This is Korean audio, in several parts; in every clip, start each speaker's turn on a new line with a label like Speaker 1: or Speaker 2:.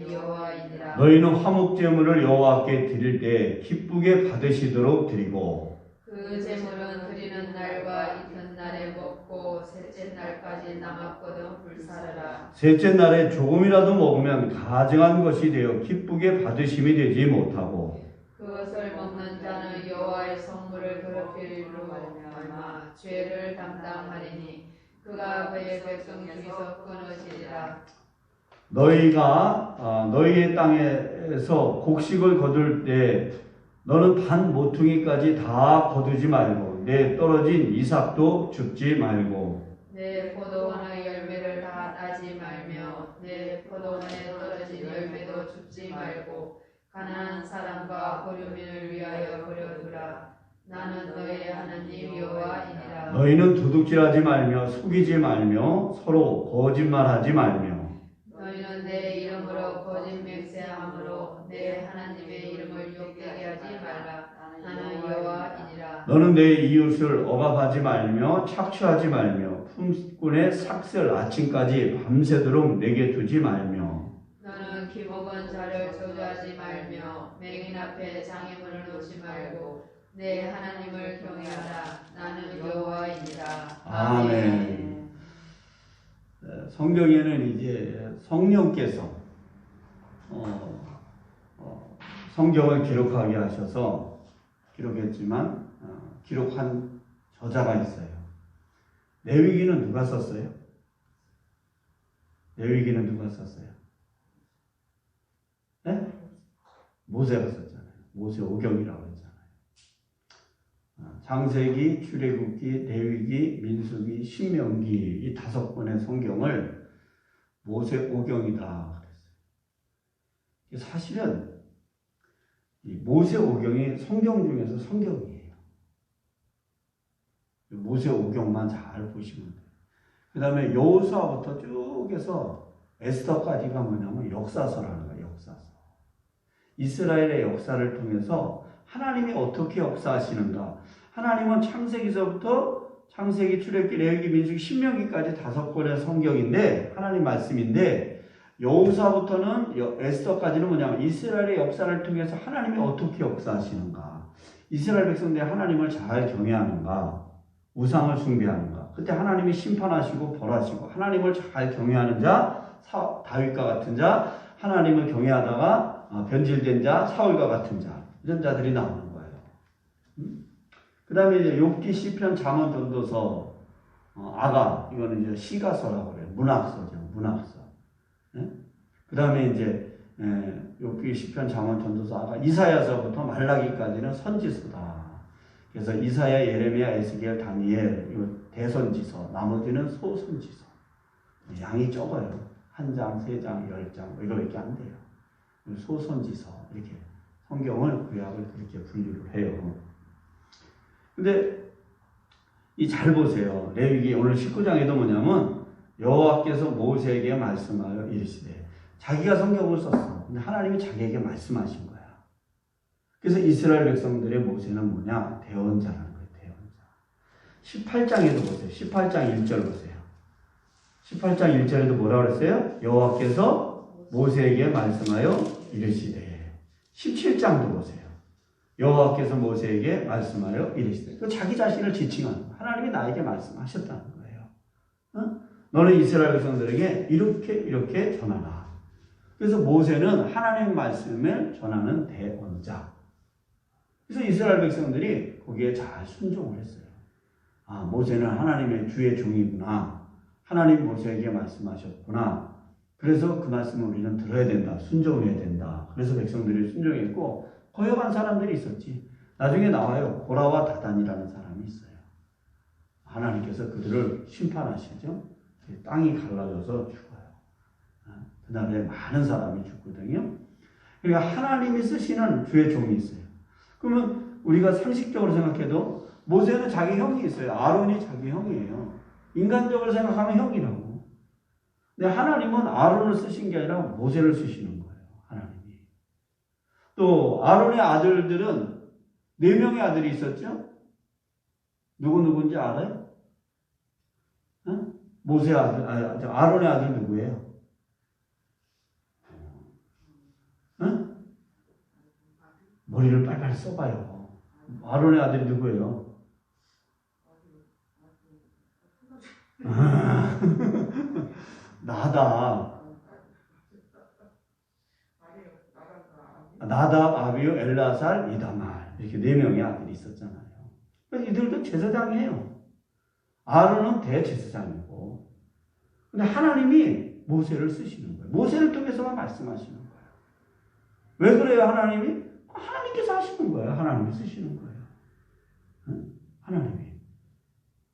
Speaker 1: 나는 여호와이니라.
Speaker 2: 너희는 화목제물을 여호와께 드릴 때 기쁘게 받으시도록 드리고
Speaker 1: 그 제물은 드리는 날과 이튿날에 먹고 셋째 날까지 남았거든 불사르라.
Speaker 2: 셋째 날에 조금이라도 먹으면 가증한 것이 되어 기쁘게 받으심이 되지 못하고
Speaker 1: 그것을 먹는 자는 여호와의 성물을 더럽힐로 말미암아 죄를 담당하리니 그가 그의 백성 중에서 끊어지리라.
Speaker 2: 너희가 너희의 땅에서 곡식을 거둘 때 너는 반 모퉁이까지 다 거두지 말고 내 떨어진 이삭도 줍지 말고
Speaker 1: 내 포도원의 열매를 다 따지 말며 내 포도원에 떨어진 열매도 줍지 말고 가난한 사람과 거류민을 위하여 버려두라. 나는 너의 하나님 여호와이니라.
Speaker 2: 너희는 도둑질하지 말며 속이지 말며 서로 거짓말하지 말며
Speaker 1: 너희는 내 이름으로 거짓 맹세함으로 내 하나님의 이름을 욕되게 하지 말라. 나는 여호와이니라.
Speaker 2: 너는 내 이웃을 억압하지 말며 착취하지 말며 품꾼의 삭슬 아침까지 밤새도록 내게 두지 말며
Speaker 1: 너는 기복은 자를 저주하지 말며 맹인 앞에 장애물을 놓지 말고 내 하나님을 경외하라. 나는 여호와이니라.
Speaker 2: 아멘. 성경에는 이제 성령께서 성경을 기록하게 하셔서 기록했지만 기록한 저자가 있어요. 레위기는 누가 썼어요? 레위기는 누가 썼어요? 네? 모세가 썼잖아요. 모세 오경이라고 했잖아요. 창세기, 출애굽기, 레위기, 민수기, 신명기 이 5권의 성경을 모세 오경이다 그랬어요. 사실은 이 모세 오경이 성경 중에서 성경이에요. 모세 오경만 잘 보시면 돼요. 그 다음에 여호수아부터 쭉 해서 에스더까지가 뭐냐면 역사서라는 거예요. 역사서. 이스라엘의 역사를 통해서 하나님이 어떻게 역사하시는가. 하나님은 창세기서부터 창세기, 출애굽기, 레위기, 민수기, 신명기까지 5권의 성경인데 하나님 말씀인데 여호수아부터는 에스더까지는 뭐냐면 이스라엘의 역사를 통해서 하나님이 어떻게 역사하시는가. 이스라엘 백성들이 하나님을 잘 경외하는가. 우상을 숭배하는가. 그때 하나님이 심판하시고 벌하시고 하나님을 잘 경외하는 자 다윗과 같은 자 하나님을 경외하다가 변질된 자 사울과 같은 자 이런 자들이 나오는 거예요. 그 다음에 이제 욥기, 시편, 잠언, 전도서, 아가 이거는 이제 시가서라고 그래요. 문학서죠. 문학서. 그 다음에 이제 욥기, 시편, 잠언, 전도서, 아가 이사야서부터 말라기까지는 선지서다. 그래서 이사야, 예레미야, 에스겔, 다니엘 이거 대선지서, 나머지는 소선지서. 양이 적어요. 1장, 3장, 10장 이거밖에 안 돼요. 소선지서 이렇게 성경을 구약을 그렇게 분류를 해요. 근데 이 잘 보세요. 레위기 오늘 19장에도 뭐냐면 여호와께서 모세에게 말씀하여 이르시되 자기가 성경을 썼어. 근데 하나님이 자기에게 말씀하신 거야. 그래서 이스라엘 백성들의 모세는 뭐냐? 대언자라는 거예요. 대언자. 18장에도 보세요. 18장 1절 보세요. 18장 1절에도 뭐라고 그랬어요? 여호와께서 모세에게 말씀하여 이르시되. 17장도 보세요. 여호와께서 모세에게 말씀하여 이르시되. 자기 자신을 지칭하는 거예요. 하나님이 나에게 말씀하셨다는 거예요. 너는 이스라엘 백성들에게 이렇게 전하라. 그래서 모세는 하나님의 말씀을 전하는 대언자. 그래서 이스라엘 백성들이 거기에 잘 순종을 했어요. 아, 모세는 하나님의 주의 종이구나. 하나님 모세에게 말씀하셨구나. 그래서 그 말씀을 우리는 들어야 된다. 순종해야 된다. 그래서 백성들이 순종했고 거역한 사람들이 있었지. 나중에 나와요. 고라와 다단이라는 사람이 있어요. 하나님께서 그들을 심판하시죠. 땅이 갈라져서 죽어요. 그날에 많은 사람이 죽거든요. 그러니까 하나님이 쓰시는 주의 종이 있어요. 그러면 우리가 상식적으로 생각해도 모세는 자기 형이 있어요. 아론이 자기 형이에요. 인간적으로 생각하면 형이라고. 근데 하나님은 아론을 쓰신 게 아니라 모세를 쓰시는 거예요. 하나님이. 또 아론의 아들들은 4명의 아들이 있었죠. 누군지 알아요? 모세 아들, 아론의 아들 누구예요? 머리를 빨빨 써봐요. 아론의 아들이 누구예요? 나답, 아비유, 엘라살, 이다말 이렇게 4명의 아들이 있었잖아요. 이들도 제사장이에요. 아론은 대제사장이고, 근데 하나님이 모세를 쓰시는 거예요. 모세를 통해서만 말씀하시는 거예요. 왜 그래요, 하나님이? 하나님께서 하시는 거예요. 하나님이 쓰시는 거예요. 응?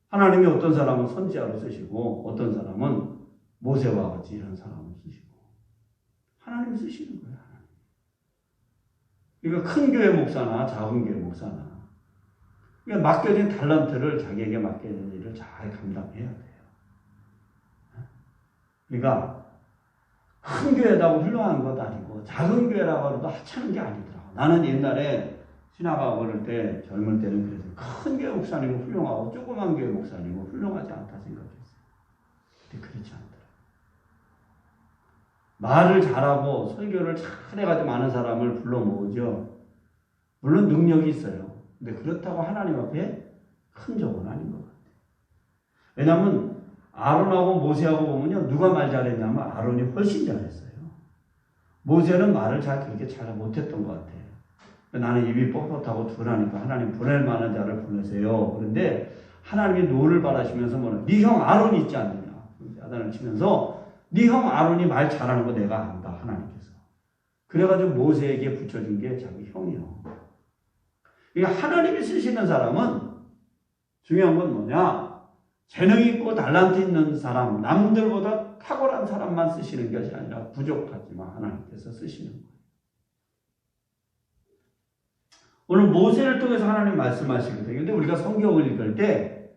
Speaker 2: 하나님이 어떤 사람은 선지자로 쓰시고, 어떤 사람은 모세와 같이 이런 사람을 쓰시고, 하나님이 쓰시는 거예요. 그러니까 큰 교회 목사나 작은 교회 목사나, 그러니까 맡겨진 달란트를 자기에게 맡겨진 일을 잘 감당해야 돼요. 그러니까 큰 교회라고 훌륭한 것 아니고 작은 교회라고 해도 하찮은 게 아니더라고. 나는 옛날에 신학하고 그럴 때 젊을 때는 그래서 큰 교회 목사님은 훌륭하고 조그만 교회 목사님은 훌륭하지 않다 생각했어요. 근데 그렇지 않더라고요. 말을 잘하고 설교를 잘해가지고 많은 사람을 불러 모으죠. 물론 능력이 있어요. 근데 그렇다고 하나님 앞에 큰 적은 아닌 것 같아요. 왜냐하면 아론하고 모세하고 보면요, 누가 말 잘했냐면 아론이 훨씬 잘했어요. 모세는 말을 그렇게 잘 못했던 것 같아요. 나는 입이 뻣뻣하고 둔하니까 하나님 보낼 만한 자를 보내세요. 그런데 하나님이 노를 바라시면서 뭐냐, 네 형 아론이 있지 않느냐, 야단을 치면서 네 형 아론이 말 잘하는 거 내가 안다, 하나님께서. 그래가지고 모세에게 붙여준 게 자기 형이요. 그러니까 하나님이 쓰시는 사람은 중요한 건 뭐냐? 재능 있고 달란트 있는 사람, 남들보다 탁월한 사람만 쓰시는 것이 아니라 부족하지만 하나님께서 쓰시는 거예요. 오늘 모세를 통해서 하나님 말씀하시거든요. 근데 우리가 성경을 읽을 때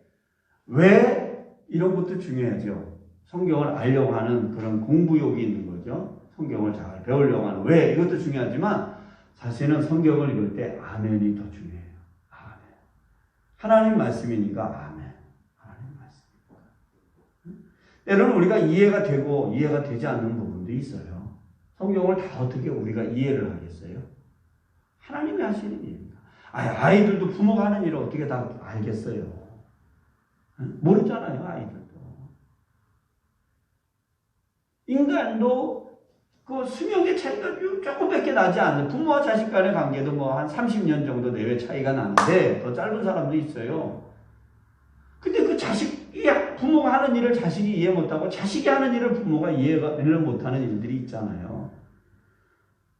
Speaker 2: 왜 이런 것도 중요하죠. 성경을 알려고 하는 그런 공부욕이 있는 거죠. 성경을 잘 배우려고 하는 왜 이것도 중요하지만 사실은 성경을 읽을 때 아멘이 더 중요해요. 아멘. 하나님 말씀이니까 아멘. 하나님 말씀이니까. 때로는 우리가 이해가 되고 이해가 되지 않는 부분도 있어요. 성경을 다 어떻게 우리가 이해를 하겠어요? 하나님이 하시는 일입니다. 아이들도 부모가 하는 일을 어떻게 다 알겠어요? 모르잖아요, 아이들도. 인간도 그 수명의 차이가 조금밖에 나지 않는, 부모와 자식 간의 관계도 뭐 한 30년 정도 내외 차이가 나는데 더 짧은 사람도 있어요. 근데 그 부모가 하는 일을 자식이 이해 못하고 자식이 하는 일을 부모가 이해를 못하는 일들이 있잖아요.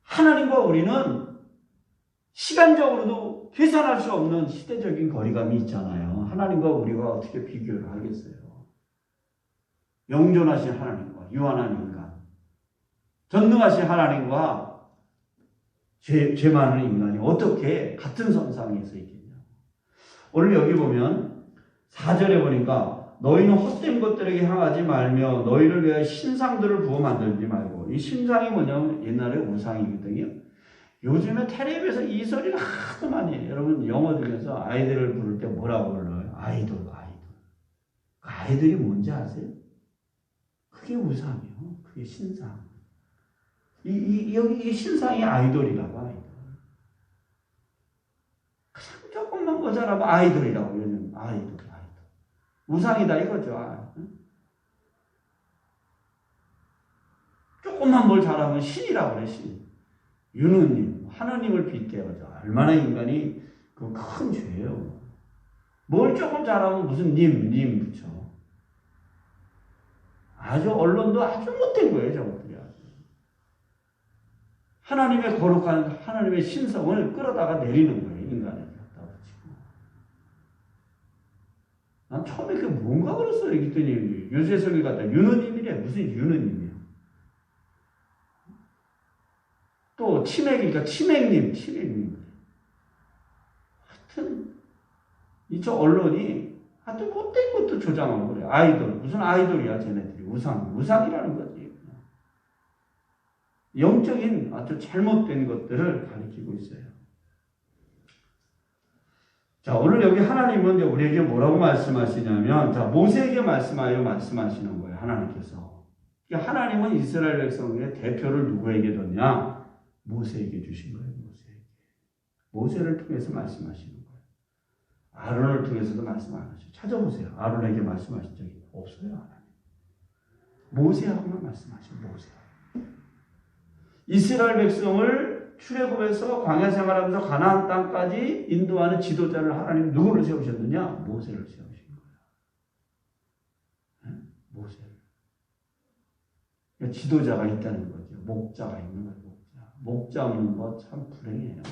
Speaker 2: 하나님과 우리는 시간적으로도 계산할 수 없는 시대적인 거리감이 있잖아요. 하나님과 우리가 어떻게 비교를 하겠어요? 영존하신 하나님과 유한한 인간, 전능하신 하나님과 죄 많은 인간이 어떻게 같은 선상에서 있겠냐. 오늘 여기 보면 4절에 보니까 너희는 헛된 것들에게 향하지 말며 너희를 위하여 신상들을 부어 만들지 말고, 이 신상이 뭐냐면 옛날에 우상이거든요. 요즘에 텔레비에서 이 소리를 하도 많이 해요. 여러분 영어 중에서 아이들을 부를 때 뭐라고 불러요? 아이돌. 아이들이 뭔지 아세요? 그게 우상이에요. 그게 신상. 여기 이 신상이 아이돌이라고, 아이돌. 그냥 조금만 모자라면 아이돌이라고, 요즘 아이돌. 우상이다 이거죠. 조금만 뭘 잘하면 신이라고 그래, 신. 유느님, 하나님을 빗대어서 얼마나 인간이 그 큰 죄예요. 뭘 조금 잘하면 무슨 님 붙여. 아주 언론도 아주 못된 거예요, 저것들이. 하나님의 거룩한 하나님의 신성을 끌어다가 내리는 거예요, 인간에게 갖다 붙이고. 난 처음에 그게 뭔가 그랬어요. 그랬더니 유재석이 갖다 유느님이래. 무슨 유느님이야. 또 치맥이니까 치맥님. 하여튼 저 언론이 하여튼 못된 것도 조장하고 그래. 아이돌. 무슨 아이돌이야 쟤네들이. 우상이라는 거지. 영적인 아주 잘못된 것들을 가리키고 있어요. 자, 오늘 여기 하나님은 이제 우리에게 뭐라고 말씀하시냐면, 자, 모세에게 말씀하시는 거예요, 하나님께서. 그러니까 하나님은 이스라엘 백성의 대표를 누구에게 줬냐? 모세에게 주신 거예요, 모세에게. 모세를 통해서 말씀하시는 거예요. 아론을 통해서도 말씀 안 하시죠. 찾아보세요. 아론에게 말씀하신 적이 없어요. 하나님. 모세하고만 말씀하시죠. 모세. 이스라엘 백성을 출애굽에서 광야 생활하면서 가나안 땅까지 인도하는 지도자를 하나님 누구를 세우셨느냐? 모세를 세우신 거예요. 모세를. 그러니까 지도자가 있다는 거죠. 목자가 있는 거예요. 목자 없는 거 참 불행해요.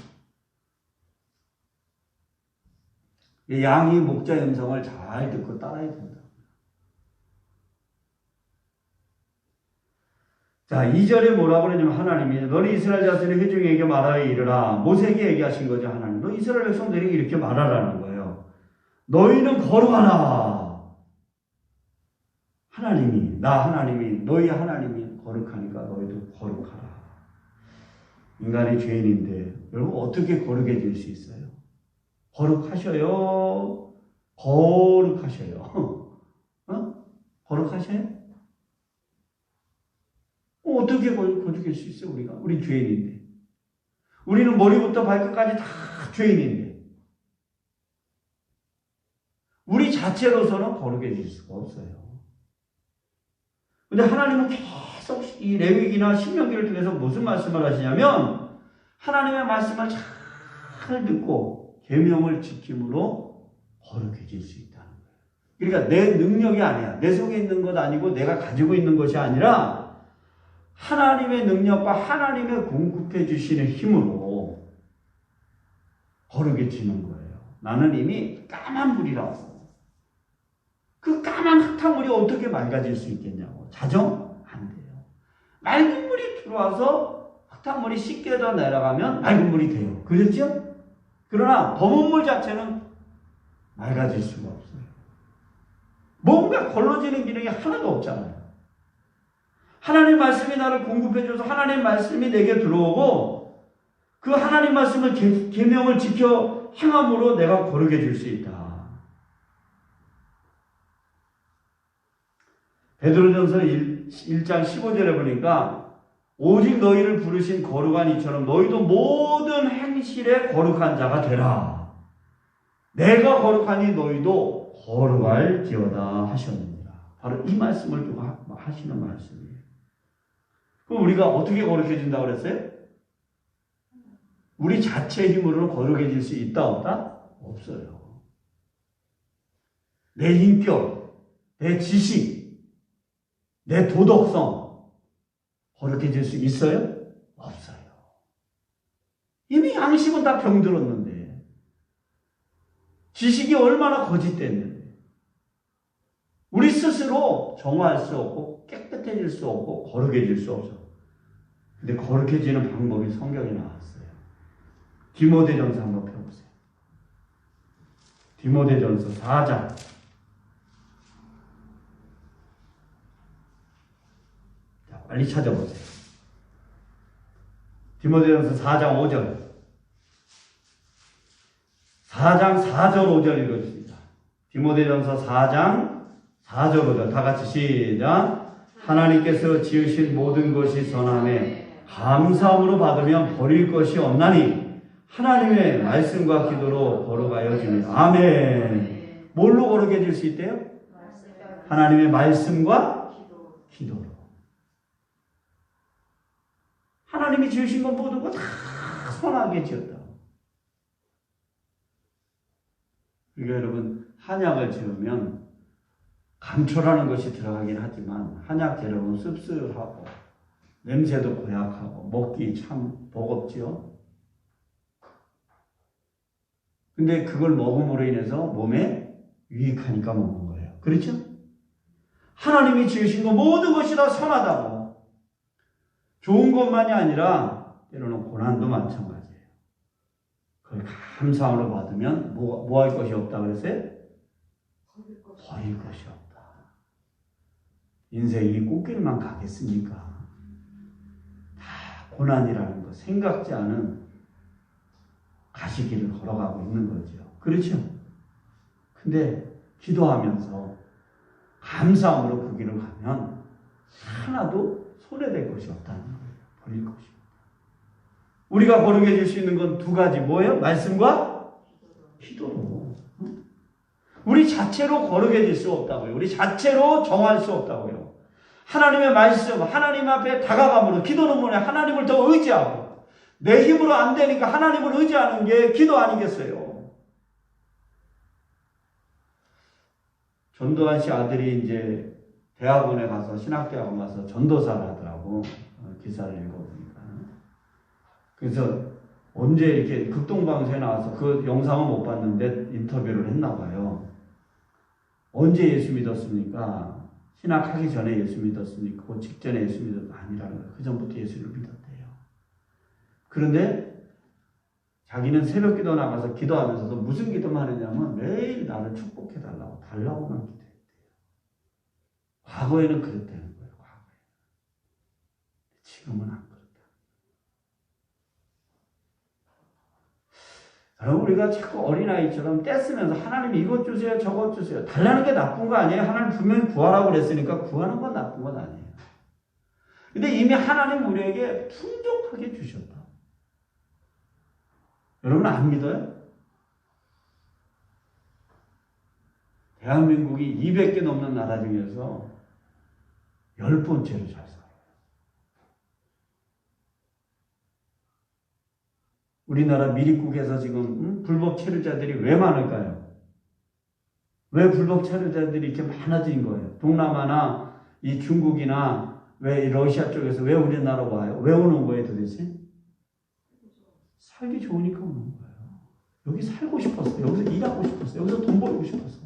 Speaker 2: 양이 목자의 음성을 잘 듣고 따라야 된다. 자, 2절에 뭐라고 그러냐면 하나님이 너는 이스라엘 자손의 회중에게 말하여 이르라. 모세에게 얘기하신 거죠. 하나님. 너 이스라엘 백성들에게 이렇게 말하라는 거예요. 너희는 거룩하라. 하나님이 너희 하나님이 거룩하니까 너희도 거룩하라. 인간이 죄인인데 여러분 어떻게 거룩해질 수 있어요? 거룩하셔요. 거룩하셔요. 거룩하셔요? 어떻게 거룩할 수 있어요? 우리 죄인인데. 우리는 머리부터 발끝까지 다 죄인인데. 우리 자체로서는 거룩해질 수가 없어요. 근데 하나님은 계속 이 레위기나 신명기를 통해서 무슨 말씀을 하시냐면 하나님의 말씀을 잘 듣고 계명을 지킴으로 거룩해질 수 있다는 거예요. 그러니까 내 능력이 아니야. 내 속에 있는 것 아니고 내가 가지고 있는 것이 아니라 하나님의 능력과 하나님의 공급해 주시는 힘으로 거룩해지는 거예요. 나는 이미 까만 물이라고. 그 까만 흙탕물이 어떻게 맑아질 수 있겠냐고. 자정? 안 돼요. 맑은 물이 들어와서 흙탕물이 씻겨져 내려가면 맑은 물이 돼요. 그렇죠? 그러나 검은 물 자체는 맑아질 수가 없어요. 뭔가 걸러지는 기능이 하나도 없잖아요. 하나님 말씀이 나를 공급해줘서 하나님 말씀이 내게 들어오고 그 하나님 말씀을 계명을 지켜 행함으로 내가 거룩해질 수 있다. 베드로전서 1장 15절에 보니까 오직 너희를 부르신 거룩한 이처럼 너희도 모든 행실에 거룩한 자가 되라. 내가 거룩하니 너희도 거룩할지어다 하셨느니라. 바로 이 말씀을 두고 하시는 말씀이에요. 그럼 우리가 어떻게 거룩해진다고 그랬어요? 우리 자체 힘으로는 거룩해질 수 있다 없다? 없어요. 내 인격, 내 지식, 내 도덕성 거룩해질 수 있어요? 없어요. 이미 양심은 다 병들었는데 지식이 얼마나 거짓됐는데 우리 스스로 정화할 수 없고 깨끗해질 수 없고 거룩해질 수 없어. 근데 거룩해지는 방법이 성경에 나왔어요. 디모데전서 한번 펴보세요. 디모데전서 4장. 자, 빨리 찾아보세요. 디모데전서 4장 5절. 4장 4절 5절 읽어주십니다. 디모데전서 4장 4절 5절 다 같이 시작. 하나님께서 지으신 모든 것이 선함에 감사함으로 받으면 버릴 것이 없나니 하나님의 말씀과 기도로 거룩하여 줍니다. 아멘. 뭘로 거룩해질 수 있대요? 하나님의 말씀과 기도로. 하나님이 지으신 것 모든 거 다 선하게 지었다. 그러니까 여러분 한약을 지으면 감초라는 것이 들어가긴 하지만 한약 재료는 씁쓸하고 냄새도 고약하고 먹기 참 버겁지요. 근데 그걸 먹음으로 인해서 몸에 유익하니까 먹는 거예요. 그렇죠? 하나님이 지으신 거 모든 것이 다 선하다고. 좋은 것만이 아니라 때로는 고난도 마찬가지예요. 그걸 감사함으로 받으면 뭐 할 것이 없다 그랬어요? 버릴 것이 없다. 인생이 꽃길만 가겠습니까? 다 고난이라는 거 생각지 않은 가시길을 걸어가고 있는 거죠. 그렇죠? 근데 기도하면서 감사함으로 그 길을 가면 하나도 손해될 것이 없다는 거예요. 버릴 것이 없다. 우리가 거룩해질 수 있는 건 두 가지. 뭐예요? 말씀과 기도로. 우리 자체로 거룩해질 수 없다고요. 우리 자체로 정할 수 없다고요. 하나님의 말씀, 하나님 앞에 다가감으로 기도는 뭐냐? 하나님을 더 의지하고 내 힘으로 안 되니까 하나님을 의지하는 게 기도 아니겠어요? 전도환 씨 아들이 이제 대학원에 가서 신학대학원 가서 전도사를 하더라고. 기사를 읽어보니까. 그래서 언제 이렇게 극동방송에 나와서 그 영상은 못 봤는데 인터뷰를 했나 봐요. 언제 예수 믿었습니까? 신학하기 전에 예수 믿었습니까? 그 직전에 예수 믿었다 아니라는 거예요. 그 전부터 예수를 믿었대요. 그런데 자기는 새벽 기도 나가서 기도하면서도 무슨 기도만 했냐면 매일 나를 축복해달라고 달라고만 기도했대요. 과거에는 그랬다는 거예요. 과거에. 지금은 안 그렇다. 여러분 우리가 자꾸 어린아이처럼 떼쓰면서 하나님 이것 주세요 저것 주세요. 달라는 게 나쁜 거 아니에요. 하나님 분명히 구하라고 그랬으니까 구하는 건 나쁜 건 아니에요. 근데 이미 하나님 우리에게 풍족하게 주셨다. 여러분 안 믿어요? 대한민국이 200개 넘는 나라 중에서 10번째로 잘 살아요. 우리나라 미립국에서 지금 불법 체류자들이 왜 많을까요? 왜 불법 체류자들이 이렇게 많아진 거예요? 동남아나 이 중국이나 왜 러시아 쪽에서 왜 우리나라 와요? 왜 오는 거예요 도대체? 살기 좋으니까 오는 거예요. 여기 살고 싶었어. 여기서 일하고 싶었어. 여기서 돈 벌고 싶었어.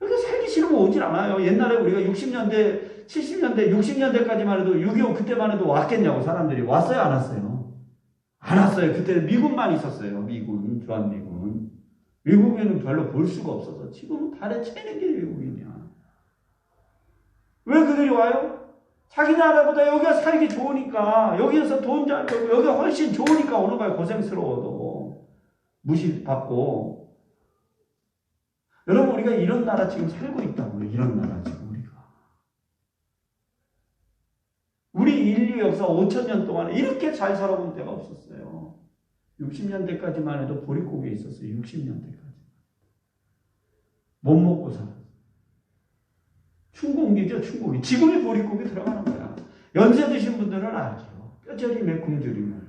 Speaker 2: 여기 살기 싫으면 오질 않아요. 옛날에 우리가 60년대, 70년대, 60년대까지만 해도 6.25 그때만 해도 왔겠냐고 사람들이. 왔어요? 안 왔어요? 안 왔어요. 그때 미군만 있었어요. 미군, 주한미군. 외국인은 별로 볼 수가 없어서 지금은 달에 채는 게 외국인이야. 왜 그들이 와요? 자기 나라보다 여기가 살기 좋으니까, 여기에서 돈 잘 벌고, 여기가 훨씬 좋으니까 오는 거야. 고생스러워도. 무시받고. 여러분, 우리가 이런 나라 지금 살고 있다고요. 이런 나라 지금 우리가. 우리 인류 역사 5,000년 동안에 이렇게 잘 살아본 때가 없었어요. 60년대까지만 해도 보릿고개에 있었어요. 60년대까지. 못 먹고 살았어요. 충고기죠, 충고기. 지금이 보릿고기 들어가는 거야. 연세 드신 분들은 알죠. 뼈저림에 굶주림을.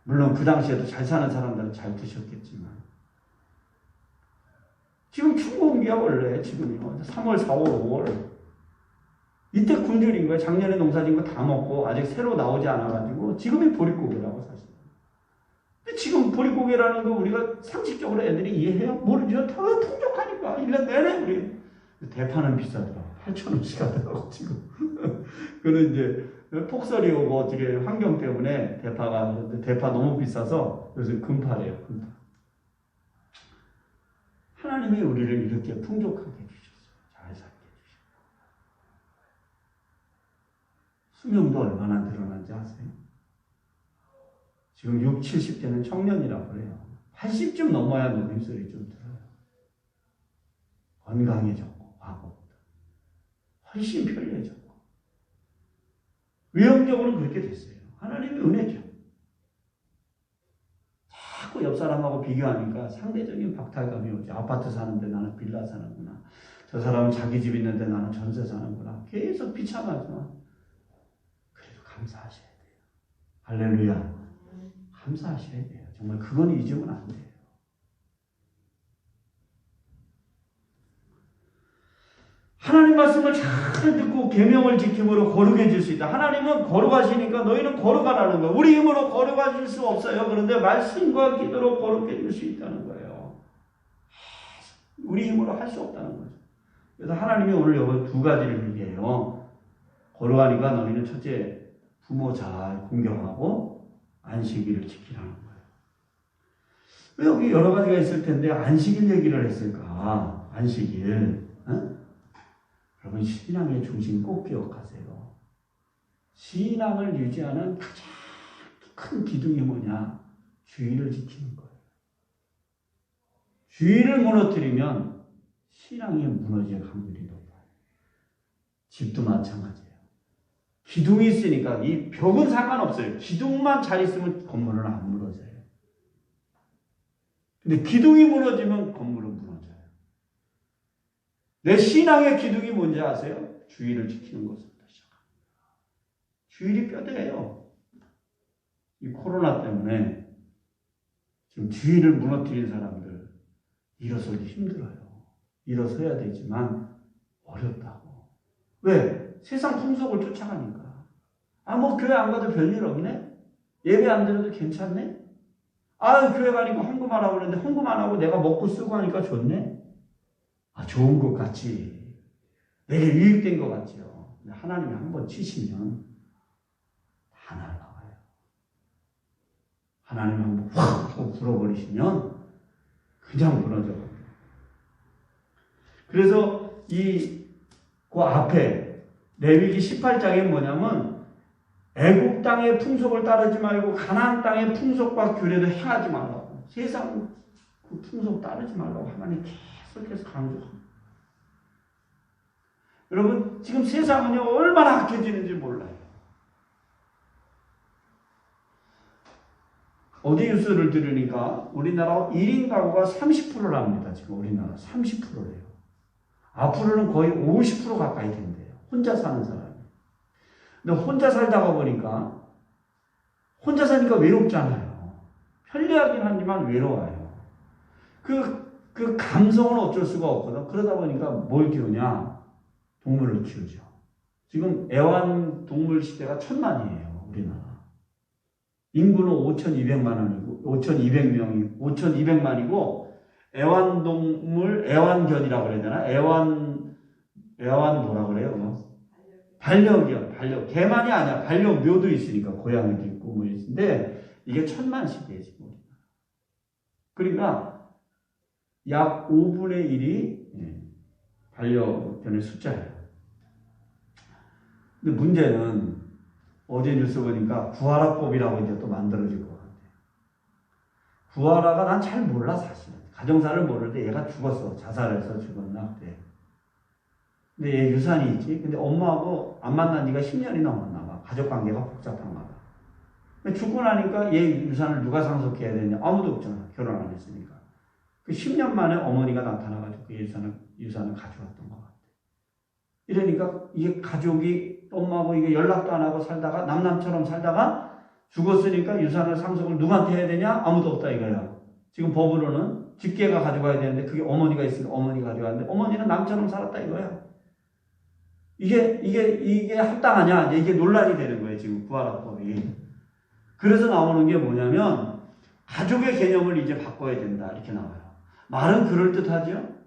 Speaker 2: 물론 그 당시에도 잘 사는 사람들은 잘 드셨겠지만. 지금 충고기야, 원래. 지금이요. 3월, 4월, 5월. 이때 굶주린 거예요. 작년에 농사진 거 다 먹고 아직 새로 나오지 않아가지고 지금이 보릿고기라고 사실. 근데 지금 보릿고기라는 거 우리가 상식적으로 애들이 이해해요? 모르죠. 다 풍족하니까. 1년 내내 우리. 대파는 비싸더라고. 8,000원씩 하더라고, 지금. 그는 이제 폭설이 오고 어떻게 환경 때문에 대파 너무 비싸서 요새 금파래요, 금파. 하나님이 우리를 이렇게 풍족하게 해주셨어요. 잘 살게 해주셨어요. 수명도 얼마나 늘어난지 아세요? 지금 60, 70대는 청년이라고 그래요. 80쯤 넘어야 노림소리 좀 들어요. 건강해졌고. 과거보다 훨씬 편리해졌고 외형적으로 그렇게 됐어요. 하나님의 은혜죠. 자꾸 옆 사람하고 비교하니까 상대적인 박탈감이 오죠. 아파트 사는데 나는 빌라 사는구나. 저 사람은 자기 집 있는데 나는 전세 사는구나. 계속 비참하지만 그래도 감사하셔야 돼요. 할렐루야. 감사하셔야 돼요. 정말 그건 잊으면 안 돼요. 하나님 말씀을 잘 듣고 계명을 지킴으로 거룩해질 수 있다. 하나님은 거룩하시니까 너희는 거룩하라는 거예요. 우리 힘으로 거룩해질 수 없어요. 그런데 말씀과 기도로 거룩해질 수 있다는 거예요. 우리 힘으로 할 수 없다는 거죠. 그래서 하나님이 오늘 여기 두 가지를 얘기해요. 거룩하니까 너희는 첫째 부모 잘 공경하고 안식일을 지키라는 거예요. 왜 여기 여러 가지가 있을 텐데 안식일 얘기를 했을까? 안식일. 여러분 신앙의 중심 꼭 기억하세요. 신앙을 유지하는 가장 큰 기둥이 뭐냐? 주의를 지키는 거예요. 주의를 무너뜨리면 신앙이 무너질 확률이 높아요. 집도 마찬가지예요. 기둥이 있으니까 이 벽은 상관없어요. 기둥만 잘 있으면 건물은 안 무너져요. 근데 기둥이 무너지면 건물은 무너져요. 내 신앙의 기둥이 뭔지 아세요? 주의를 지키는 것부터 시작합니다. 주일이 뼈대예요. 이 코로나 때문에 지금 주의를 무너뜨린 사람들 일어서기 힘들어요. 일어서야 되지만 어렵다고. 왜? 세상 풍속을 쫓아가니까. 뭐 교회 안 가도 별일 없네? 예배 안 드려도 괜찮네? 교회 가니까 헌금 안 하고 그러는데 헌금 안 하고 내가 먹고 쓰고 하니까 좋네? 좋은 것 같지. 내게 유익된 것 같지요. 근데 하나님이 한번 치시면 다 날아가요. 하나님이 한번 확 하고 불어버리시면 그냥 무너져요. 그래서 그 앞에 레위기 18장에 뭐냐면 애국 땅의 풍속을 따르지 말고 가나안 땅의 풍속과 규례도 행하지 말라고. 세상 그 풍속 따르지 말라고 하나님 계속해서 강조합니다. 여러분 지금 세상은요 얼마나 악해지는지 몰라요. 어디 뉴스를 들으니까 우리나라 1인 가구가 30%랍니다. 지금 우리나라 30%래요. 앞으로는 거의 50% 가까이 된대요. 혼자 사는 사람이. 근데 혼자 살다가 보니까 혼자 사니까 외롭잖아요. 편리하긴 하지만 외로워요. 그 감성은 어쩔 수가 없거든. 그러다 보니까 뭘 키우냐? 동물을 키우죠. 지금 애완동물 시대가 1000만이에요. 우리나라. 인구는 5,200만이고 애완동물, 애완견이라고 그래야 되나? 애완 뭐라 그래요? 반려견, 개만이 아니야. 반려묘도 있으니까 고양이도 있고 뭐 있는데 이게 1000만씩이에요 지금. 그러니까 약 5분의 1이 반려견의 숫자예요. 근데 문제는 어제 뉴스 보니까 구하라법이라고 이제 또 만들어질 것 같아요. 구하라가 난 잘 몰라 사실. 가정사를 모르는데 얘가 죽었어. 자살해서 죽었나 그래. 근데 얘 유산이 있지. 근데 엄마하고 안 만난 지가 10년이 넘었나 봐. 가족관계가 복잡한가 봐. 근데 죽고 나니까 얘 유산을 누가 상속해야 되냐. 아무도 없잖아. 결혼 안 했으니까. 그 10년 만에 어머니가 나타나가지고 그 유산을 가져왔던 것 같아. 이러니까 이게 가족이 엄마하고 이게 연락도 안 하고 살다가 남남처럼 살다가 죽었으니까 유산을 상속을 누구한테 해야 되냐? 아무도 없다 이거야. 지금 법으로는 직계가 가져가야 되는데 그게 어머니가 있으니까 어머니가 가져가는데 어머니는 남처럼 살았다 이거야. 이게 합당하냐? 이게 논란이 되는 거예요. 지금 구하라법이. 그래서 나오는 게 뭐냐면 가족의 개념을 이제 바꿔야 된다 이렇게 나와요. 말은 그럴듯하죠?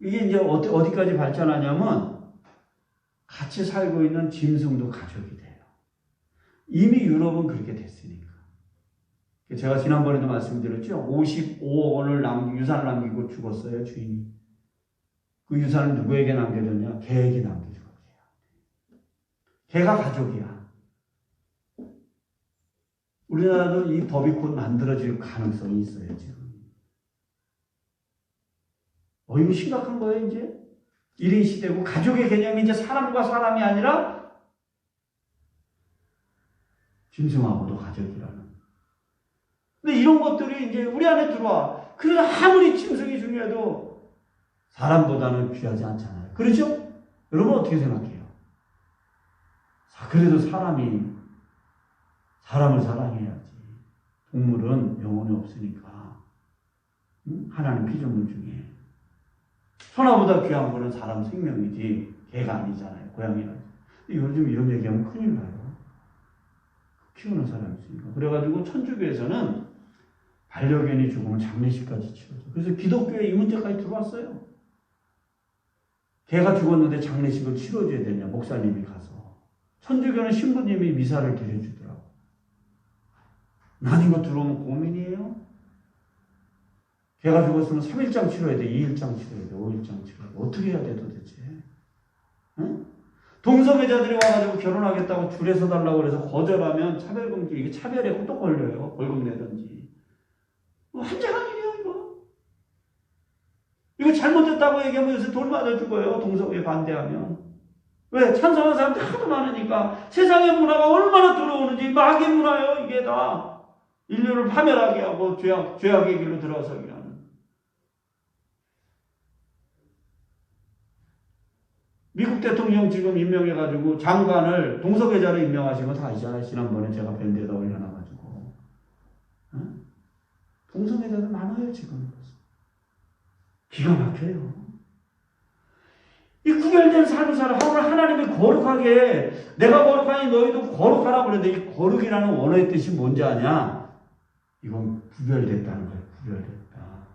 Speaker 2: 이게 이제 어디까지 발전하냐면 같이 살고 있는 짐승도 가족이 돼요. 이미 유럽은 그렇게 됐으니까. 제가 지난번에도 말씀드렸죠. 55억 원을 유산을 남기고 죽었어요, 주인이. 그 유산을 누구에게 남겨줬냐? 개에게 남겨준 거예요. 개가 가족이야. 우리나라도 이 법이 곧 만들어질 가능성이 있어요, 지금. 이거 심각한 거예요, 이제. 1인 시대고 가족의 개념이 이제 사람과 사람이 아니라 짐승하고도 가족이라는. 근데 이런 것들이 이제 우리 안에 들어와. 그래서 아무리 짐승이 중요해도 사람보다는 귀하지 않잖아요. 그렇죠? 여러분 어떻게 생각해요? 그래도 사람을 사랑해야지. 동물은 영혼이 없으니까. 하나님 피조물 중에. 소나보다 귀한 거는 사람 생명이지 개가 아니잖아요. 고양이는. 요즘 이런 얘기하면 큰일 나요. 키우는 사람이 있으니까. 그래가지고 천주교에서는 반려견이 죽으면 장례식까지 치러줘. 그래서 기독교에 이 문제까지 들어왔어요. 개가 죽었는데 장례식을 치러줘야 되냐 목사님이 가서. 천주교는 신부님이 미사를 드려주더라고. 난 이거 들어오면 고민이에요. 개가 죽었으면 3일장 치러야 돼, 2일장 치러야 돼, 5일장 치러야 돼. 어떻게 해야 돼 도대체? 응? 동성애자들이 와가지고 결혼하겠다고 줄에 서달라고 그래서 거절하면 차별금지, 이게 차별에 또 걸려요. 벌금 내든지. 환장한 일이야 이거. 이거 잘못됐다고 얘기하면 요새 돌 맞아 죽어요. 동성애 반대하면. 왜? 찬송하는 사람들이 하도 많으니까. 세상의 문화가 얼마나 들어오는지 마귀 문화요. 이게 다 인류를 파멸하게 하고 죄악의 길로 들어서게 하는. 미국 대통령 지금 임명해가지고 장관을 동성애자로 임명하신 거 다 아시잖아요. 지난번에 제가 밴드에다 올려놔가지고. 응? 동성애자들 많아요 지금. 기가 막혀요. 이 구별된 삶을 살아. 오늘 하나님이 거룩하게 내가 거룩하니 너희도 거룩하라고 그랬는데 이 거룩이라는 원어의 뜻이 뭔지 아냐? 이건 구별됐다는 거예요. 구별됐다.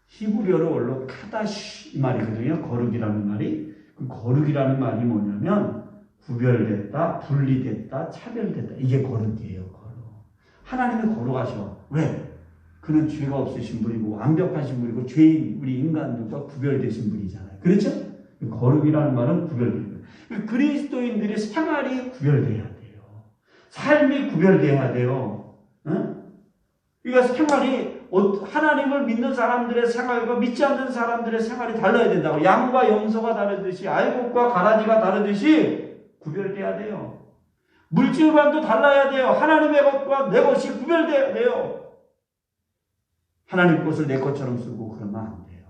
Speaker 2: 히브리어로 원로 카다시 이 말이거든요. 거룩이라는 말이. 그 거룩이라는 말이 뭐냐면 구별됐다, 분리됐다, 차별됐다. 이게 거룩이에요. 거룩. 하나님이 거룩하셔. 왜? 그는 죄가 없으신 분이고 완벽하신 분이고 죄인 우리 인간들과 구별되신 분이잖아요. 그렇죠? 거룩이라는 말은 구별돼요. 그리스도인들의 생활이 구별돼야 돼요. 삶이 구별돼야 돼요. 응? 그러니까 생활이 하나님을 믿는 사람들의 생활과 믿지 않는 사람들의 생활이 달라야 된다고. 양과 염소가 다르듯이 알곡과 가라지가 다르듯이 구별돼야 돼요. 물질관도 달라야 돼요. 하나님의 것과 내 것이 구별돼야 돼요. 하나님 것을 내 것처럼 쓰고 그러면 안 돼요.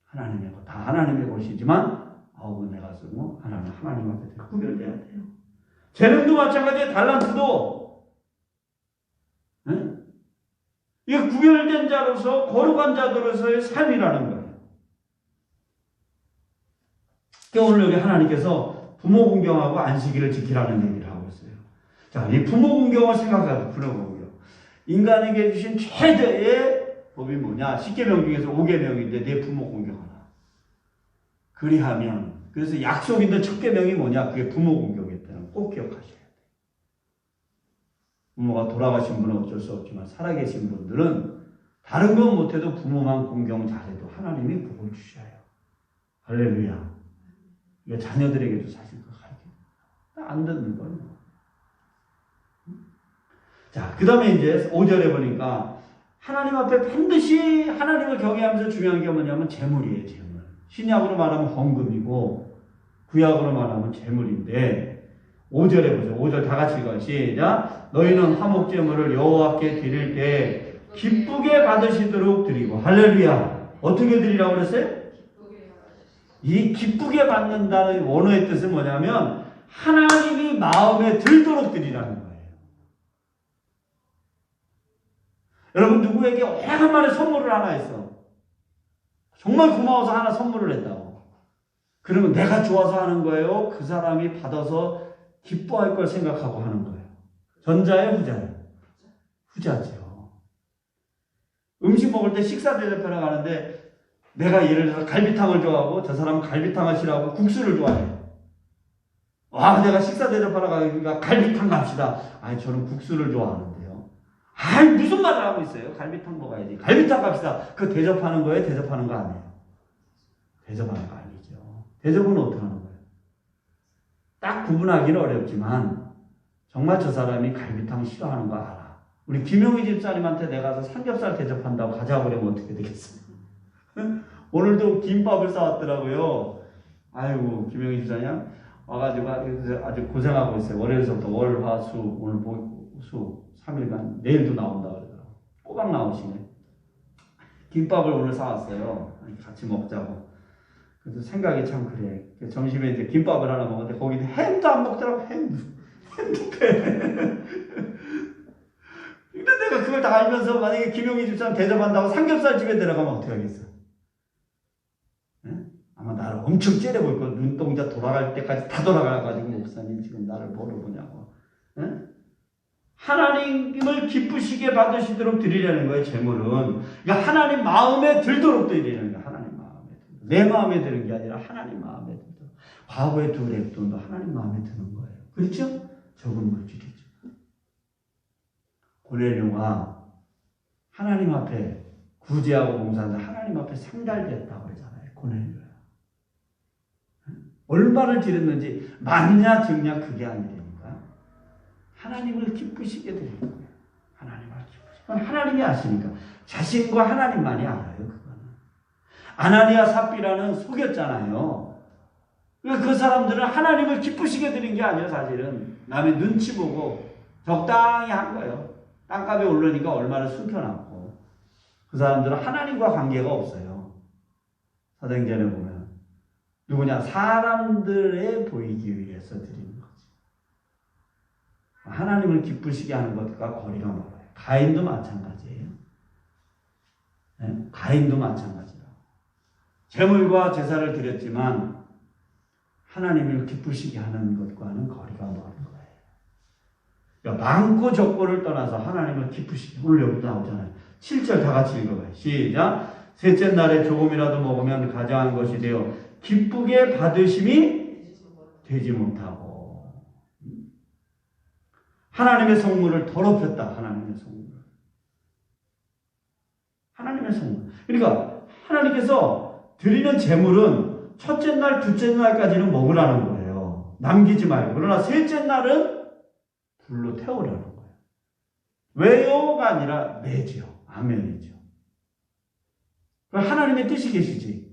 Speaker 2: 하나님의 것, 다 하나님의 것이지만 아홉은 내가 쓰고 하나님 앞에 구별돼야 돼요. 재능도 마찬가지예요. 달란트도. 네? 이게 구별된 자로서 거룩한 자들로서의 삶이라는 거예요. 그러니까 오늘 여기 하나님께서 부모 공경하고 안식일을 지키라는 얘기를 하고 있어요. 자, 이 부모 공경을 생각하고 부모 공경. 인간에게 주신 최대의 법이 뭐냐? 10계명 중에서 5계명인데 내 부모 공경하라. 그리하면 그래서 약속인데 첫 계명이 뭐냐? 그게 부모 공경이었다는 꼭 기억하셔야 돼요. 부모가 돌아가신 분은 어쩔 수 없지만 살아계신 분들은 다른 건 못해도 부모만 공경 잘해도 하나님이 복을 주셔요. 할렐루야. 이거 자녀들에게도 사실 안 듣는 거예요. 자, 그 다음에 이제 5절에 보니까 하나님 앞에 반드시 하나님을 경외하면서 중요한 게 뭐냐면 재물이에요. 재물. 신약으로 말하면 헌금이고 구약으로 말하면 재물인데 5절에 보세요. 5절 다 같이 읽어요. 시작. 너희는 화목제물을 여호와께 드릴 때 기쁘게 받으시도록 드리고. 할렐루야. 어떻게 드리라고 그랬어요? 이 기쁘게 받는다는 원어의 뜻은 뭐냐면 하나님이 마음에 들도록 드리라는 거예요. 여러분 누구에게 오래간만에 선물을 하나 했어. 정말 고마워서 하나 선물을 했다고. 그러면 내가 좋아서 하는 거예요? 그 사람이 받아서 기뻐할 걸 생각하고 하는 거예요. 전자예요? 후자예요? 후자죠. 음식 먹을 때 식사 대접하러 가는데 내가 예를 들어서 갈비탕을 좋아하고 저 사람은 갈비탕을 싫어하고 국수를 좋아해요. 와, 내가 식사 대접하러 가니까 갈비탕 갑시다. 아니, 저는 국수를 좋아하는데요. 아이, 무슨 말을 하고 있어요? 갈비탕 먹어야지. 갈비탕 갑시다. 그거 대접하는 거예요? 대접하는 거 아니에요? 대접하는 거 아니죠. 대접은 어떻게 하는 거예요? 딱 구분하기는 어렵지만 정말 저 사람이 갈비탕 싫어하는 거 알아. 우리 김용희 집사님한테 내가 가서 삼겹살 대접한다고 가자고 그러면 어떻게 되겠어요? 오늘도 김밥을 싸왔더라고요. 아이고, 김용희 집사님 와가지고 아주 고생하고 있어요. 월요일부터 월, 화, 수, 오늘 수 3일간 내일도 나온다 그러더라고요. 꼬박 나오시네. 김밥을 오늘 사왔어요. 같이 먹자고. 그래서 생각이 참 그래. 점심에 이제 김밥을 하나 먹었는데 거기는 햄도 안 먹더라고. 햄도 패. 근데 내가 그걸 다 알면서 만약에 김용희 집사님 대접한다고 삼겹살 집에 들어가면 어떻게 하겠어? 아마 나를 엄청 째려볼 거. 눈동자 돌아갈 때까지 다 돌아가가지고 목사님 지금 나를 뭐로 보냐고. 하나님을 기쁘시게 받으시도록 드리려는 거예요. 제물은. 그러니까 하나님 마음에 들도록 드리려는 거예요. 하나님 마음에 들도록. 내 마음에 드는 게 아니라 하나님 마음에 들도록. 과거의 두 랩돈도 하나님 마음에 드는 거예요. 그렇죠? 적은 물질이죠. 고넬료가 하나님 앞에 구제하고 봉사하는데 하나님 앞에 상달됐다고 그러잖아요. 고넬료야. 얼마를 드렸는지 많냐 적냐 그게 아니라니까. 하나님을 기쁘시게 드리는 거예요. 하나님을 기쁘시게. 하나님이 아시니까. 자신과 하나님만이 알아요. 그거는. 아나니아 삽비라는 속였잖아요. 그 사람들은 하나님을 기쁘시게 드린 게 아니에요. 사실은 남의 눈치 보고 적당히 한 거예요. 땅값이 오르니까 얼마나 숨겨놨고. 그 사람들은 하나님과 관계가 없어요. 사도행전에 보면 누구냐? 사람들에 보이기 위해서 드리는 거지. 하나님을 기쁘시게 하는 것과 거리가 멀어요. 가인도 마찬가지예요. 네? 가인도 마찬가지라고. 제물과 제사를 드렸지만 하나님을 기쁘시게 하는 것과는 거리가 먼 거예요. 그러니까 많고 적고를 떠나서 하나님을 기쁘시게. 오늘 여기도 나오잖아요. 7절 다 같이 읽어봐요. 시작. 셋째 날에 조금이라도 먹으면 가장한 것이 되어 기쁘게 받으심이 되지 못하고. 하나님의 성물을 더럽혔다. 하나님의 성물. 하나님의 성물. 그러니까 하나님께서 드리는 제물은 첫째 날, 둘째 날까지는 먹으라는 거예요. 남기지 말고. 그러나 셋째 날은 불로 태우라는 거예요. 왜요가 아니라 매죠. 아멘이죠. 하나님의 뜻이 계시지.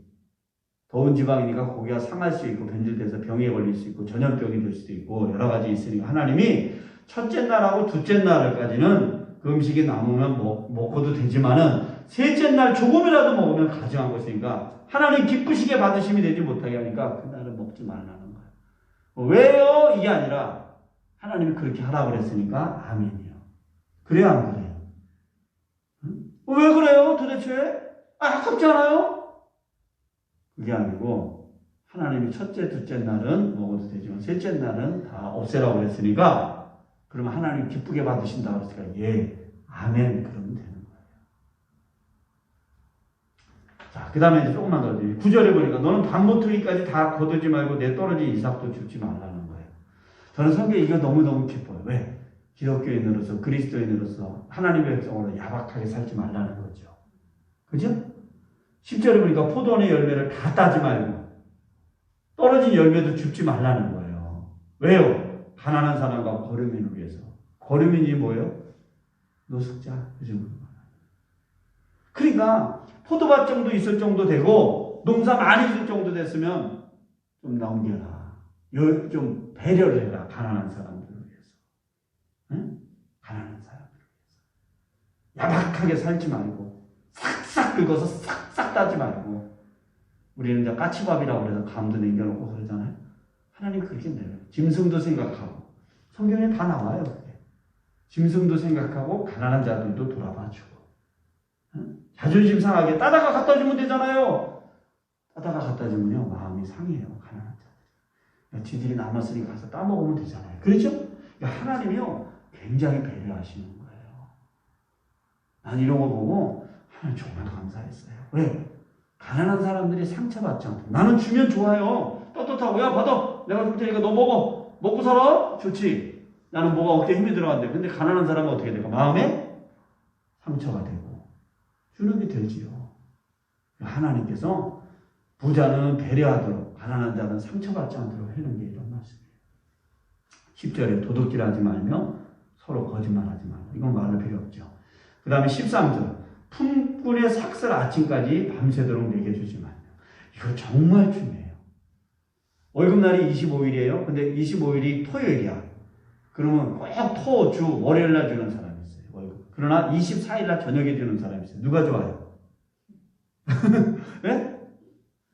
Speaker 2: 더운 지방이니까 고기가 상할 수 있고 변질돼서 병에 걸릴 수 있고 전염병이 될 수도 있고 여러 가지 있으니까 하나님이 첫째 날하고 둘째 날까지는 그 음식이 남으면 먹어도 되지만은 셋째 날 조금이라도 먹으면 가증한 것이니까 하나님 기쁘시게 받으심이 되지 못하게 하니까 그날은 먹지 말라는 거예요. 왜요? 이게 아니라 하나님이 그렇게 하라고 그랬으니까 아멘이요. 그래요, 안 그래요? 응? 왜 그래요, 도대체? 아깝지 않아요? 그게 아니고 하나님이 첫째, 둘째 날은 먹어도 되지만 셋째 날은 다 없애라고 그랬으니까 그러면 하나님 기쁘게 받으신다고 그랬으니까 예, 아멘 그러면 되는 거예요. 자, 그 다음에 이제 조금만 더 9절에 보니까 너는 반모퉁이까지 다 거두지 말고 내 떨어진 이삭도 줍지 말라는 거예요. 저는 성경에 이거 너무너무 기뻐요. 왜? 기독교인으로서 그리스도인으로서 하나님의 백성으로 야박하게 살지 말라는 거죠. 그죠? 10절에 보니까 포도원의 열매를 다 따지 말고 떨어진 열매도 줍지 말라는 거예요. 왜요? 가난한 사람과 거류민을 위해서. 거류민이 뭐예요? 노숙자. 그죠? 그러니까 포도밭 정도 있을 정도 되고 농사 많이 있을 정도 됐으면 좀 넘겨라. 좀 배려를 해라. 가난한 사람들을 위해서. 응? 가난한 사람들을 위해서. 야박하게 살지 말고 싹싹 긁어서 싹싹 따지 말고. 우리는 이제 까치밥이라고 그래서 감도 남겨놓고 그러잖아요. 하나님 그렇게 내려요. 짐승도 생각하고. 성경에 다 나와요. 그게. 짐승도 생각하고 가난한 자들도 돌아봐주고. 응? 자존심 상하게 따다가 갖다 주면 되잖아요. 따다가 갖다 주면요 마음이 상해요. 가난한 자들. 지들이 남았으니 가서 따먹으면 되잖아요. 그렇죠? 하나님이요 굉장히 배려하시는 거예요. 난 이런 거 보고 하나님 정말 감사했어요. 왜? 가난한 사람들이 상처받지 않고. 나는 주면 좋아요. 떳떳하고 야 받아. 내가 줄 테니까 너 먹어. 먹고 살아? 좋지. 나는 뭐가 어깨에 힘이 들어간대. 근데 가난한 사람은 어떻게 될까? 마음에 상처가 되고 주는 게 되지요. 하나님께서 부자는 배려하도록 가난한 자는 상처받지 않도록 해놓은 게 이런 말씀이에요. 10절에 도둑질하지 말며 서로 거짓말하지 말라. 이건 말할 필요 없죠. 그 다음에 13절 품꾼의 삭슬 아침까지 밤새도록 내게 주지 말며. 이거 정말 중요해요. 월급날이 25일이에요. 근데 25일이 토요일이야. 그러면 꼭 토주 월요일날 주는 사람이 있어요. 월급. 그러나 24일날 저녁에 주는 사람이 있어요. 누가 좋아요? 네?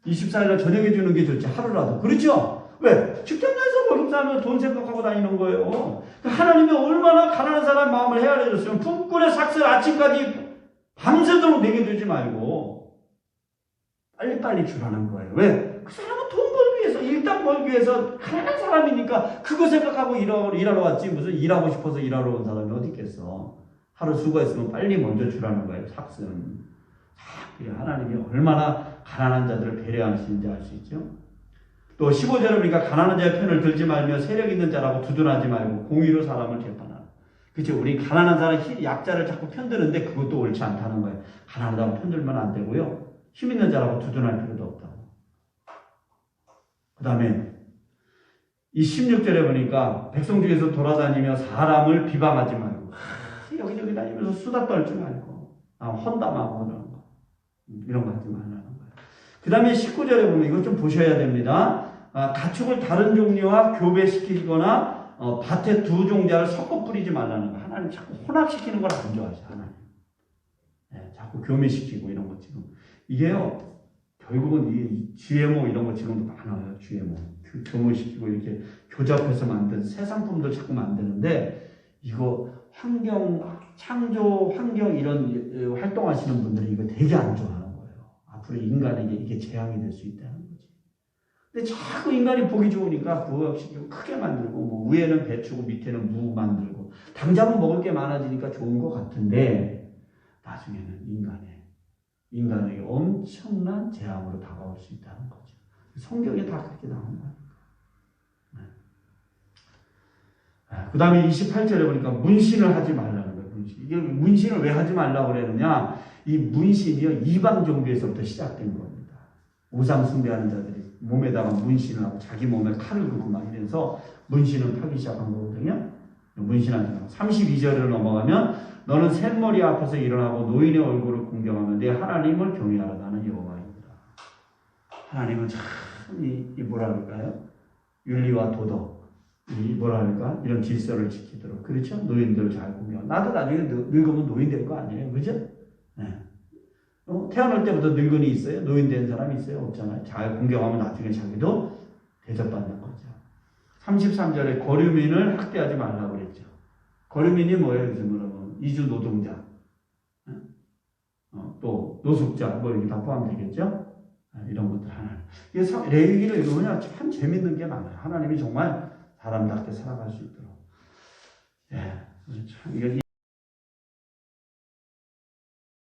Speaker 2: 24일날 저녁에 주는 게 좋지. 하루라도. 그렇죠? 왜? 직장에서 월급 살면 돈 생각하고 다니는 거예요. 하나님이 얼마나 가난한 사람 마음을 헤아려줬으면 품꾼의 삭슬 아침까지 밤새도록 내게 주지 말고 빨리빨리 주라는 거예요. 왜? 그 사람은 돈 벌기 위해서, 일당 벌기 위해서 가난한 사람이니까 그거 생각하고 일하러 왔지. 무슨 일하고 싶어서 일하러 온 사람이 어디 있겠어. 하루 수고했으면 빨리 먼저 주라는 거예요. 삭슬은. 하나님이 얼마나 가난한 자들을 배려하시는지 알 수 있죠. 또 15절에 보니까 가난한 자의 편을 들지 말며 세력 있는 자라고 두둔하지 말고 공의로 사람을 재판하라. 그렇죠. 우리 가난한 사람, 약자를 자꾸 편드는데 그것도 옳지 않다는 거예요. 가난하다고 편들면 안 되고요. 힘 있는 자라고 두둔할 필요도 없다고. 그 다음에 이 16절에 보니까 백성 중에서 돌아다니며 사람을 비방하지 말고 여기저기 다니면서 수다 떨지 말고 헌담하고 그런 거. 이런 거 하지 말라는 거예요. 그 다음에 19절에 보면 이거 좀 보셔야 됩니다. 가축을 다른 종류와 교배시키거나 밭에 두 종자를 섞어 뿌리지 말라는 거. 하나님 자꾸 혼합시키는 걸 안 좋아하셔. 하나님. 네, 자꾸 교매시키고 이런 거 지금. 이게요. 결국은 이 GMO 이런 거 지금도 많아요. GMO. 교무시키고 이렇게 교잡해서 만든 새 상품들 자꾸 만드는데 이거 창조 환경 이런 활동하시는 분들이 이거 되게 안 좋아하는 거예요. 앞으로 인간에게 이게 재앙이 될 수 있다는 거지. 근데 자꾸 인간이 보기 좋으니까 부엌식을 크게 만들고 뭐 위에는 배추고 밑에는 무 만들고 당장은 먹을 게 많아지니까 좋은 것 같은데 나중에는 인간에게 엄청난 재앙으로 다가올 수 있다는 거죠. 성경에 다 그렇게 나온 거예요. 그 다음에 28절에 보니까 문신을 하지 말라는 거예요. 문신. 이게 문신을 왜 하지 말라고 그러느냐? 이 문신이요, 이방 종교에서부터 시작된 겁니다. 우상 숭배하는 자들이 몸에다가 문신을 하고 자기 몸에 칼을 긁고 막 이래서 문신을 파기 시작한 거거든요. 문신하지 마. 32절을 넘어가면 너는 샘머리 앞에서 일어나고 노인의 얼굴을 공경하며 내 하나님을 경외하라. 나는 여호와입니다. 하나님은 참 뭐라 그럴까요? 윤리와 도덕. 이런 질서를 지키도록. 그렇죠? 노인들을 잘 공경. 나도 나중에 늙으면 노인 될 거 아니에요. 그죠? 네. 태어날 때부터 늙은이 있어요? 노인 된 사람이 있어요? 없잖아요. 잘 공경하면 나중에 자기도 대접받는 거죠. 33절에 거류민을 학대하지 말라고 그랬죠. 거류민이 뭐예요? 요즘으로 이주 노동자. 또 노숙자. 뭐 이렇게 다 포함되겠죠? 이런 것들 하나. 레위기를 읽으면 참 재밌는 게 많아요. 하나님이 정말 사람답게 살아갈 수 있도록. 예, 참,